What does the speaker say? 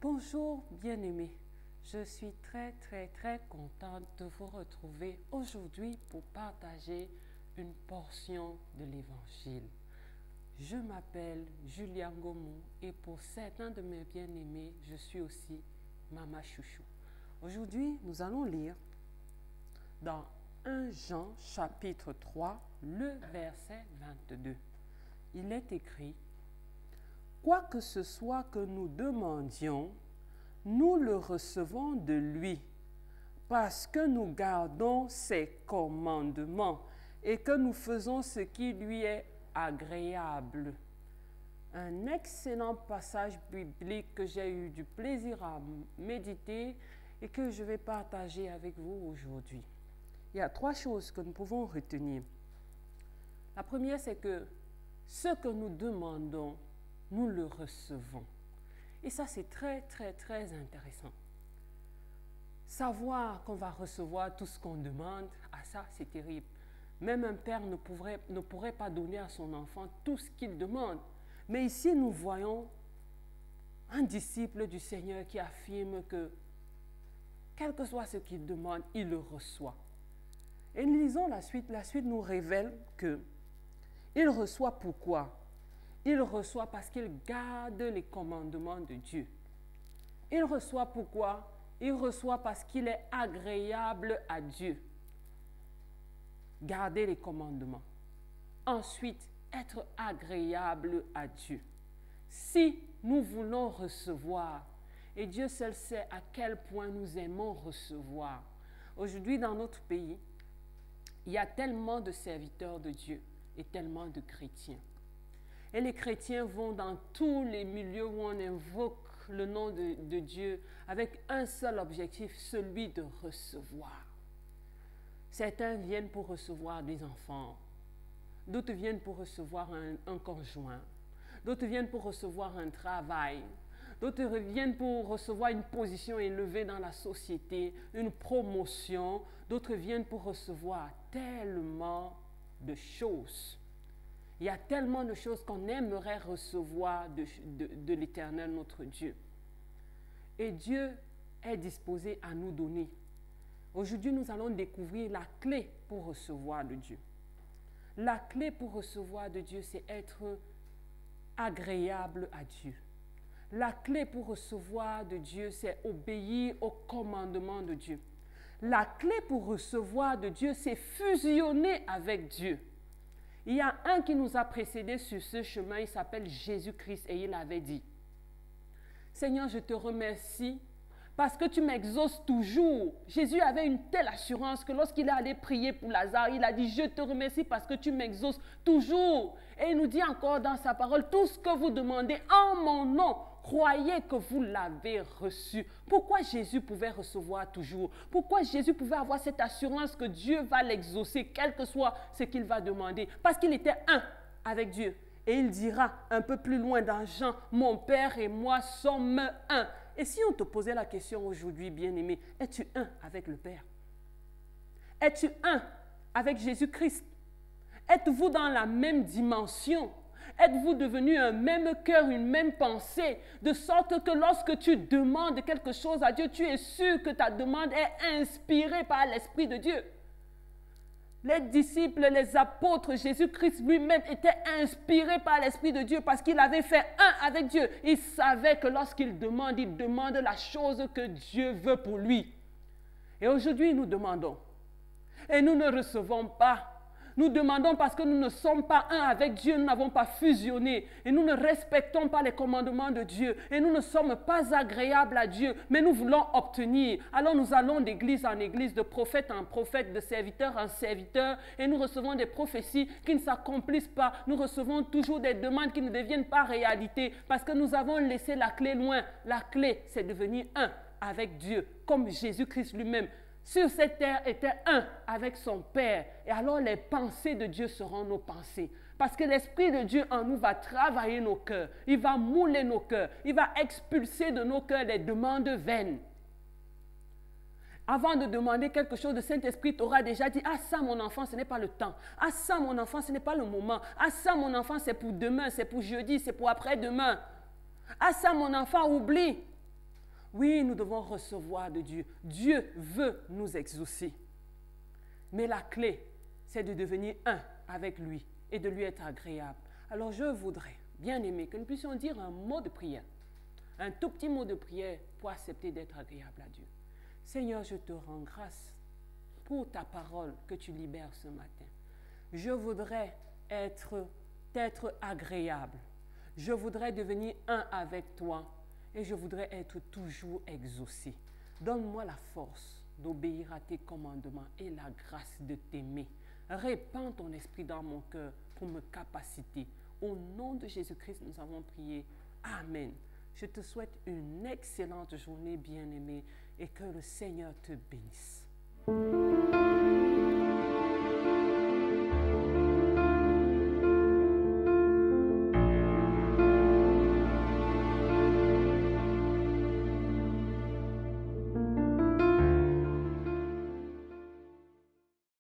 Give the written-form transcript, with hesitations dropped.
Bonjour bien-aimés, je suis très contente de vous retrouver aujourd'hui pour partager une portion de l'Évangile. Je m'appelle Julia Ngomou et pour certains de mes bien-aimés, je suis aussi Mama Chouchou. Aujourd'hui, nous allons lire dans 1 Jean chapitre 3, le verset 22. Il est écrit: quoi que ce soit que nous demandions, nous le recevons de lui, parce que nous gardons ses commandements et que nous faisons ce qui lui est agréable. Un excellent passage biblique que j'ai eu du plaisir à méditer et que je vais partager avec vous aujourd'hui. Il y a 3 choses que nous pouvons retenir. La première, c'est que ce que nous demandons, nous le recevons. Et ça, c'est très intéressant. Savoir qu'on va recevoir tout ce qu'on demande, ça, c'est terrible. Même un père ne pourrait pas donner à son enfant tout ce qu'il demande. Mais ici, nous voyons un disciple du Seigneur qui affirme que, quel que soit ce qu'il demande, il le reçoit. Et nous lisons la suite. La suite nous révèle que il reçoit pourquoi? Il reçoit parce qu'il garde les commandements de Dieu. Il reçoit pourquoi? Il reçoit parce qu'il est agréable à Dieu. Garder les commandements. Ensuite, être agréable à Dieu. Si nous voulons recevoir, et Dieu seul sait à quel point nous aimons recevoir. Aujourd'hui, dans notre pays, il y a tellement de serviteurs de Dieu et tellement de chrétiens. Et les chrétiens vont dans tous les milieux où on invoque le nom de Dieu avec un seul objectif, celui de recevoir. Certains viennent pour recevoir des enfants, d'autres viennent pour recevoir un conjoint, d'autres viennent pour recevoir un travail, d'autres viennent pour recevoir une position élevée dans la société, une promotion, d'autres viennent pour recevoir tellement de choses. Il y a tellement de choses qu'on aimerait recevoir de l'Éternel, notre Dieu. Et Dieu est disposé à nous donner. Aujourd'hui, nous allons découvrir la clé pour recevoir de Dieu. La clé pour recevoir de Dieu, c'est être agréable à Dieu. La clé pour recevoir de Dieu, c'est obéir aux commandements de Dieu. La clé pour recevoir de Dieu, c'est fusionner avec Dieu. Il y a un qui nous a précédés sur ce chemin, il s'appelle Jésus-Christ et il avait dit: Seigneur, je te remercie parce que tu m'exauces toujours. Jésus avait une telle assurance que lorsqu'il est allé prier pour Lazare, il a dit: je te remercie parce que tu m'exauces toujours. Et il nous dit encore dans sa parole: tout ce que vous demandez en mon nom, croyez que vous l'avez reçu. Pourquoi Jésus pouvait recevoir toujours? Pourquoi Jésus pouvait avoir cette assurance que Dieu va l'exaucer, quel que soit ce qu'il va demander? Parce qu'il était un avec Dieu. Et il dira un peu plus loin dans Jean: mon Père et moi sommes un. Et si on te posait la question aujourd'hui, bien-aimé, es-tu un avec le Père? Es-tu un avec Jésus-Christ? Êtes-vous dans la même dimension? Êtes-vous devenu un même cœur, une même pensée, de sorte que lorsque tu demandes quelque chose à Dieu, tu es sûr que ta demande est inspirée par l'Esprit de Dieu? Les disciples, les apôtres, Jésus-Christ lui-même était inspiré par l'Esprit de Dieu parce qu'il avait fait un avec Dieu. Il savait que lorsqu'il demande la chose que Dieu veut pour lui. Et aujourd'hui, nous demandons. Et nous ne recevons pas. Nous demandons parce que nous ne sommes pas un avec Dieu, nous n'avons pas fusionné et nous ne respectons pas les commandements de Dieu et nous ne sommes pas agréables à Dieu, mais nous voulons obtenir. Alors nous allons d'église en église, de prophète en prophète, de serviteur en serviteur et nous recevons des prophéties qui ne s'accomplissent pas. Nous recevons toujours des demandes qui ne deviennent pas réalité parce que nous avons laissé la clé loin. La clé, c'est devenir un avec Dieu, comme Jésus-Christ lui-même. Sur cette terre était un avec son Père. Et alors les pensées de Dieu seront nos pensées. Parce que l'Esprit de Dieu en nous va travailler nos cœurs. Il va mouler nos cœurs. Il va expulser de nos cœurs les demandes vaines. Avant de demander quelque chose, le Saint-Esprit t'aura déjà dit: ah ça mon enfant, ce n'est pas le temps. Ah ça mon enfant, ce n'est pas le moment. Ah ça mon enfant, c'est pour demain, c'est pour jeudi, c'est pour après-demain. Ah ça mon enfant, oublie. Oui, nous devons recevoir de Dieu. Dieu veut nous exaucer. Mais la clé, c'est de devenir un avec lui et de lui être agréable. Alors je voudrais, bien aimé, que nous puissions dire un mot de prière, un tout petit mot de prière pour accepter d'être agréable à Dieu. Seigneur, je te rends grâce pour ta parole que tu libères ce matin. Je voudrais être agréable. Je voudrais devenir un avec toi et je voudrais être toujours exaucé. Donne-moi la force d'obéir à tes commandements et la grâce de t'aimer. Répands ton esprit dans mon cœur pour me capaciter. Au nom de Jésus-Christ, nous avons prié. Amen. Je te souhaite une excellente journée, bien-aimée, et que le Seigneur te bénisse.